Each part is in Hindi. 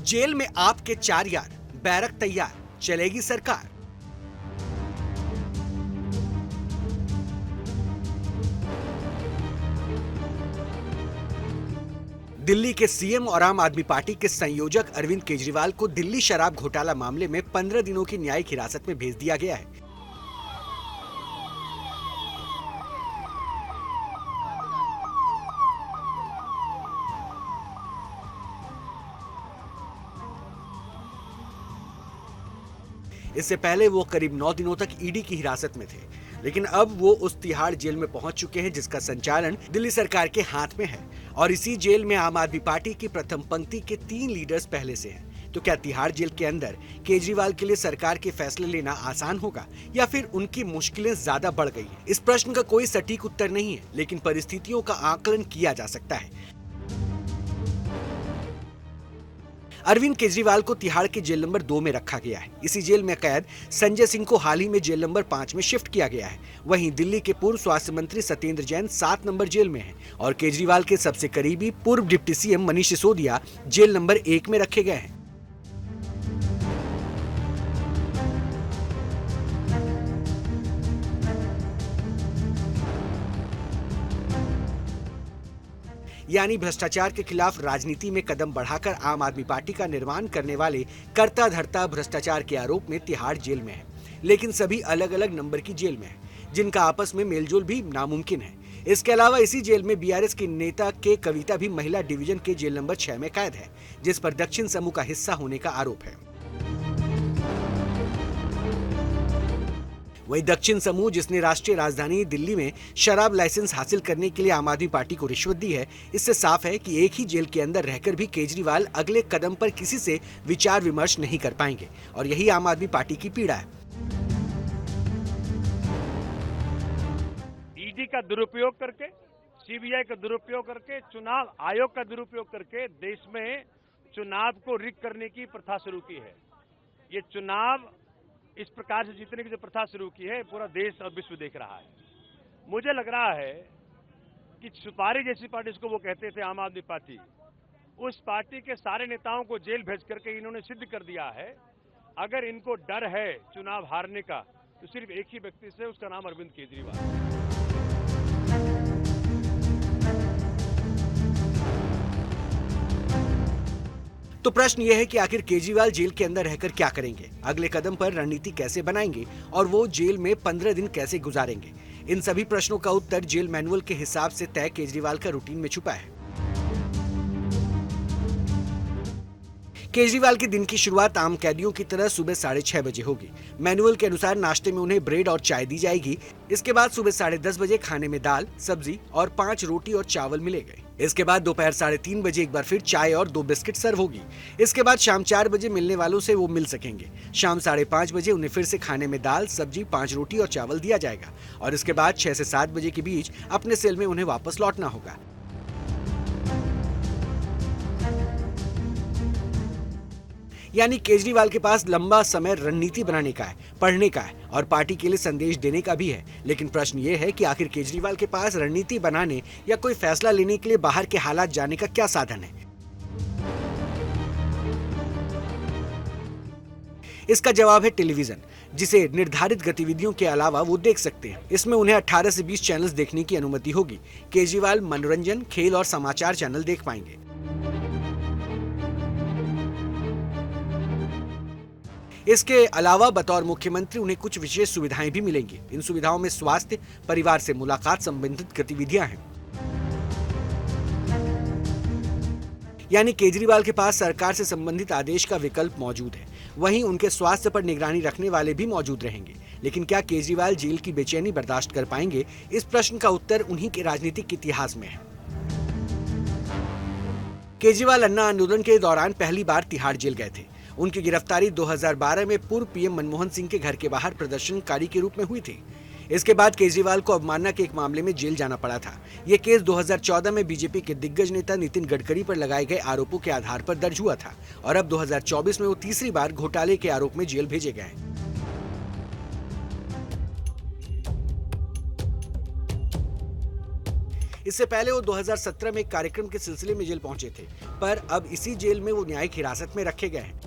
जेल में आपके 4 यार, बैरक तैयार, चलेगी सरकार। दिल्ली के सीएम और आम आदमी पार्टी के संयोजक अरविंद केजरीवाल को दिल्ली शराब घोटाला मामले में 15 दिनों की न्यायिक हिरासत में भेज दिया गया है। इससे पहले वो करीब 9 दिनों तक ईडी की हिरासत में थे, लेकिन अब वो उस तिहाड़ जेल में पहुंच चुके हैं जिसका संचालन दिल्ली सरकार के हाथ में है। और इसी जेल में आम आदमी पार्टी की प्रथम पंक्ति के 3 लीडर्स पहले से हैं। तो क्या तिहाड़ जेल के अंदर केजरीवाल के लिए सरकार के फैसले लेना आसान होगा या फिर उनकी मुश्किलें ज्यादा बढ़ गई हैं? इस प्रश्न का कोई सटीक उत्तर नहीं है, लेकिन परिस्थितियों का आकलन किया जा सकता है। अरविंद केजरीवाल को तिहाड़ के जेल नंबर 2 में रखा गया है। इसी जेल में कैद संजय सिंह को हाल ही में जेल नंबर 5 में शिफ्ट किया गया है। वहीं दिल्ली के पूर्व स्वास्थ्य मंत्री सत्येंद्र जैन 7 नंबर जेल में हैं और केजरीवाल के सबसे करीबी पूर्व deputy CM Manish Sisodia jail number 1 में रखे गए हैं। यानी भ्रष्टाचार के खिलाफ राजनीति में कदम बढ़ाकर आम आदमी पार्टी का निर्माण करने वाले कर्ता धर्ता भ्रष्टाचार के आरोप में तिहाड़ जेल में है, लेकिन सभी अलग अलग नंबर की जेल में है, जिनका आपस में मेलजोल भी नामुमकिन है। इसके अलावा इसी जेल में बीआरएस की नेता के कविता भी महिला डिवीजन के जेल नंबर 6 में कैद है, जिस पर दक्षिण समूह का हिस्सा होने का आरोप है। वही दक्षिण समूह, जिसने राष्ट्रीय राजधानी दिल्ली में शराब लाइसेंस हासिल करने के लिए आम आदमी पार्टी को रिश्वत दी है, इससे साफ है कि एक ही जेल के अंदर रहकर भी केजरीवाल अगले कदम पर किसी से विचार विमर्श नहीं कर पाएंगे और यही आम आदमी पार्टी की पीड़ा है। ईडी का दुरुपयोग करके, सीबीआई का दुरुपयोग करके, चुनाव आयोग का दुरुपयोग करके देश में चुनाव को रिग करने की प्रथा शुरू की है। ये चुनाव इस प्रकार से जीतने की जो प्रथा शुरू की है, पूरा देश और विश्व देख रहा है। मुझे लग रहा है कि सुपारी जैसी पार्टी, जिसको वो कहते थे आम आदमी पार्टी, उस पार्टी के सारे नेताओं को जेल भेज करके इन्होंने सिद्ध कर दिया है, अगर इनको डर है चुनाव हारने का तो सिर्फ एक ही व्यक्ति से, उसका नाम अरविंद केजरीवाल। तो प्रश्न यह है कि आखिर केजरीवाल जेल के अंदर रहकर क्या करेंगे, अगले कदम पर रणनीति कैसे बनाएंगे और वो जेल में 15 दिन कैसे गुजारेंगे। इन सभी प्रश्नों का उत्तर जेल मैनुअल के हिसाब से तय केजरीवाल का रूटीन में छुपा है। केजरीवाल के दिन की शुरुआत आम कैदियों की तरह सुबह 6:30 बजे होगी। मैनुअल के अनुसार नाश्ते में उन्हें ब्रेड और चाय दी जाएगी। इसके बाद सुबह 10:30 बजे खाने में दाल, सब्जी और 5 रोटी और चावल मिलेंगे। इसके बाद दोपहर 3:30 बजे एक बार फिर चाय और 2 बिस्किट सर्व होगी। इसके बाद शाम 4 बजे मिलने वालों से वो मिल सकेंगे। शाम 5:30 बजे उन्हें फिर से खाने में दाल, सब्जी, 5 रोटी और चावल दिया जाएगा और इसके बाद 6 से 7 बजे के बीच अपने सेल में उन्हें वापस लौटना होगा। यानी केजरीवाल के पास लंबा समय रणनीति बनाने का है, पढ़ने का है और पार्टी के लिए संदेश देने का भी है। लेकिन प्रश्न ये है कि आखिर केजरीवाल के पास रणनीति बनाने या कोई फैसला लेने के लिए बाहर के हालात जानने का क्या साधन है? इसका जवाब है टेलीविजन, जिसे निर्धारित गतिविधियों के अलावा वो देख सकते हैं। इसमें उन्हें 18 से 20 चैनल्स देखने की अनुमति होगी। केजरीवाल मनोरंजन, खेल और समाचार चैनल देख पाएंगे। इसके अलावा बतौर मुख्यमंत्री उन्हें कुछ विशेष सुविधाएं भी मिलेंगी। इन सुविधाओं में स्वास्थ्य, परिवार से मुलाकात संबंधित गतिविधियां हैं। यानी केजरीवाल के पास सरकार से संबंधित आदेश का विकल्प मौजूद है। वहीं उनके स्वास्थ्य पर निगरानी रखने वाले भी मौजूद रहेंगे। लेकिन क्या केजरीवाल जेल की बेचैनी बर्दाश्त कर पाएंगे? इस प्रश्न का उत्तर उन्हीं के राजनीतिक इतिहास में है। केजरीवाल अन्ना आंदोलन के दौरान पहली बार तिहाड़ जेल गए थे। उनकी गिरफ्तारी 2012 में पूर्व पीएम मनमोहन सिंह के घर के बाहर प्रदर्शनकारी के रूप में हुई थी। इसके बाद केजरीवाल को अवमानना के एक मामले में जेल जाना पड़ा था। यह केस 2014 में बीजेपी के दिग्गज नेता नितिन गडकरी पर लगाए गए आरोपों के आधार पर दर्ज हुआ था और अब 2024 में वो तीसरी बार घोटाले के आरोप में जेल भेजे गए। इससे पहले वो 2017 में एक कार्यक्रम के सिलसिले में जेल पहुंचे थे, पर अब इसी जेल में वो न्यायिक हिरासत में रखे गए हैं।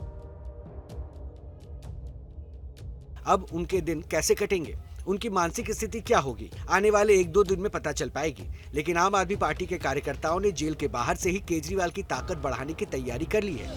अब उनके दिन कैसे कटेंगे, उनकी मानसिक स्थिति क्या होगी, आने वाले 1-2 दिन में पता चल पाएगी। लेकिन आम आदमी पार्टी के कार्यकर्ताओं ने जेल के बाहर से ही केजरीवाल की ताकत बढ़ाने की तैयारी कर ली है।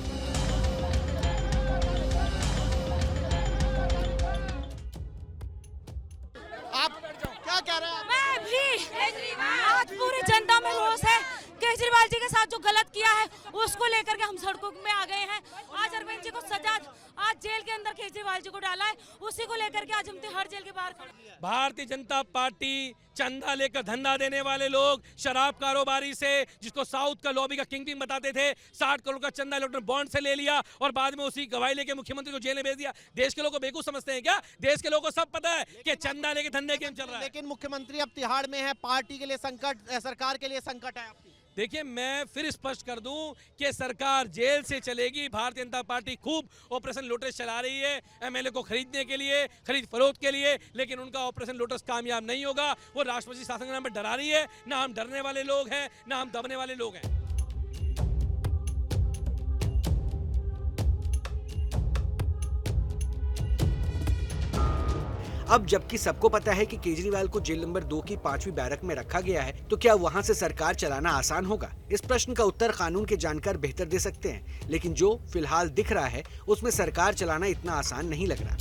आज पूरी जनता में रोष है। केजरीवाल जी के साथ जो गलत किया है उसको लेकर के हम सड़कों में आ गए हैं। आज अरविंद जी को सजा, आज जेल के अंदर केजरीवाल जी को डाला है, उसी को लेकर के आज हम तिहाड़ जेल के बाहर खड़े हैं। भारतीय जनता पार्टी चंदा लेकर धंधा देने वाले लोग, शराब कारोबारी से, जिसको साउथ का लॉबी का किंग बताते थे, 60 करोड़ का चंदा इलेक्ट्रॉनिक बॉन्ड से ले लिया और बाद में उसी गवाही लेके मुख्यमंत्री को जेल में भेज दिया। देश के लोगों को बेवकूफ समझते हैं क्या? देश के लोगों को सब पता है कि चंदा लेके धंधे गेम चल रहा है। लेकिन मुख्यमंत्री अब तिहाड़ में है, पार्टी के लिए संकट, सरकार के लिए संकट है आपकी। देखिए, मैं फिर स्पष्ट कर दूं कि सरकार जेल से चलेगी। भारतीय जनता पार्टी खूब ऑपरेशन लोटस चला रही है एमएलए को खरीदने के लिए, खरीद फरोख्त के लिए, लेकिन उनका ऑपरेशन लोटस कामयाब नहीं होगा। वो राष्ट्रपति शासन के नाम पर डरा रही है। ना हम डरने वाले लोग हैं, ना हम दबने वाले लोग हैं। अब जबकि सबको पता है कि केजरीवाल को जेल नंबर 2 की 5वीं बैरक में रखा गया है, तो क्या वहां से सरकार चलाना आसान होगा? इस प्रश्न का उत्तर कानून के जानकार बेहतर दे सकते हैं, लेकिन जो फिलहाल दिख रहा है उसमें सरकार चलाना इतना आसान नहीं लग रहा।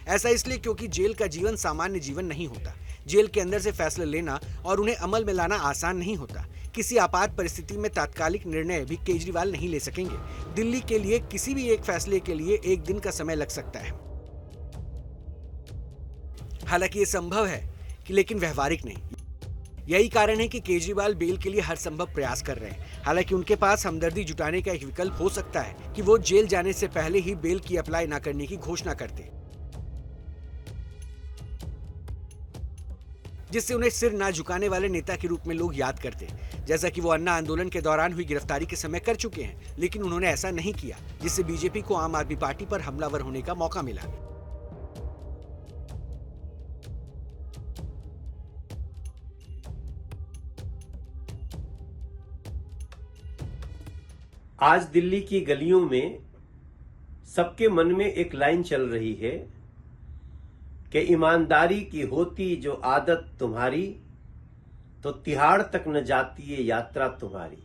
ऐसा इसलिए क्योंकि जेल का जीवन सामान्य जीवन नहीं होता। जेल के अंदर से फैसले लेना और उन्हें अमल में लाना आसान नहीं होता। किसी आपात परिस्थिति में तात्कालिक निर्णय भी केजरीवाल नहीं ले सकेंगे। दिल्ली के लिए किसी भी एक फैसले के लिए 1 दिन का समय लग सकता है। हालांकि ये संभव है लेकिन व्यवहारिक नहीं। यही कारण है कि केजरीवाल बेल के लिए हर संभव प्रयास कर रहे हैं। हालांकि उनके पास हमदर्दी जुटाने का एक विकल्प हो सकता है कि वो जेल जाने से पहले ही बेल की अप्लाई न करने की घोषणा करते, जिससे उन्हें सिर ना झुकाने वाले नेता के रूप में लोग याद करते, जैसा कि वो अन्ना आंदोलन के दौरान हुई गिरफ्तारी के समय कर चुके हैं। लेकिन उन्होंने ऐसा नहीं किया, जिससे बीजेपी को आम आदमी पार्टी पर हमलावर होने का मौका मिला। आज दिल्ली की गलियों में सबके मन में एक लाइन चल रही है कि ईमानदारी की होती जो आदत तुम्हारी, तो तिहाड़ तक न जाती ये यात्रा तुम्हारी।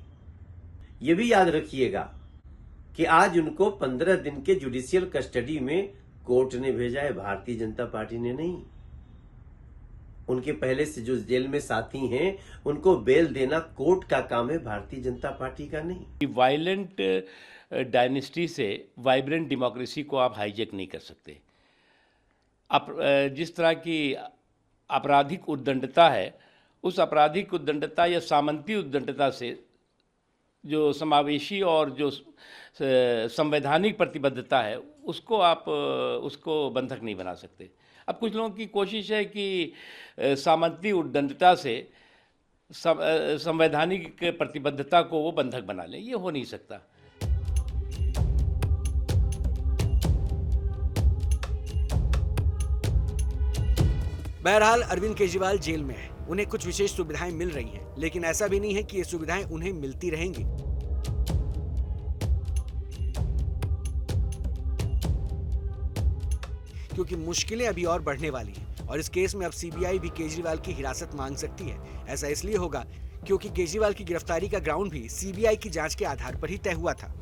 ये भी याद रखिएगा कि आज उनको 15 दिन के जुडिशियल कस्टडी में कोर्ट ने भेजा है, भारतीय जनता पार्टी ने नहीं। उनके पहले से जो जेल में साथी हैं उनको बेल देना कोर्ट का काम है, भारतीय जनता पार्टी का नहीं। वायलेंट डायनेस्टी से वाइब्रेंट डेमोक्रेसी को आप हाईजैक नहीं कर सकते। जिस तरह की आपराधिक उद्दंडता है, उस आपराधिक उद्दंडता या सामंती उद्दंडता से जो समावेशी और जो संवैधानिक प्रतिबद्धता है उसको आप उसको बंधक नहीं बना सकते। अब कुछ लोगों की कोशिश है कि सामंती उद्दंडता से संवैधानिक प्रतिबद्धता को वो बंधक बना लें, ये हो नहीं सकता। बहरहाल अरविंद केजरीवाल जेल में है, उन्हें कुछ विशेष सुविधाएं मिल रही हैं, लेकिन ऐसा भी नहीं है कि ये सुविधाएं उन्हें मिलती रहेंगी। क्योंकि मुश्किलें अभी और बढ़ने वाली हैं और इस केस में अब सीबीआई भी केजरीवाल की हिरासत मांग सकती है। ऐसा इसलिए होगा क्योंकि केजरीवाल की गिरफ्तारी का ग्राउंड भी सीबीआई की जांच के आधार पर ही तय हुआ था।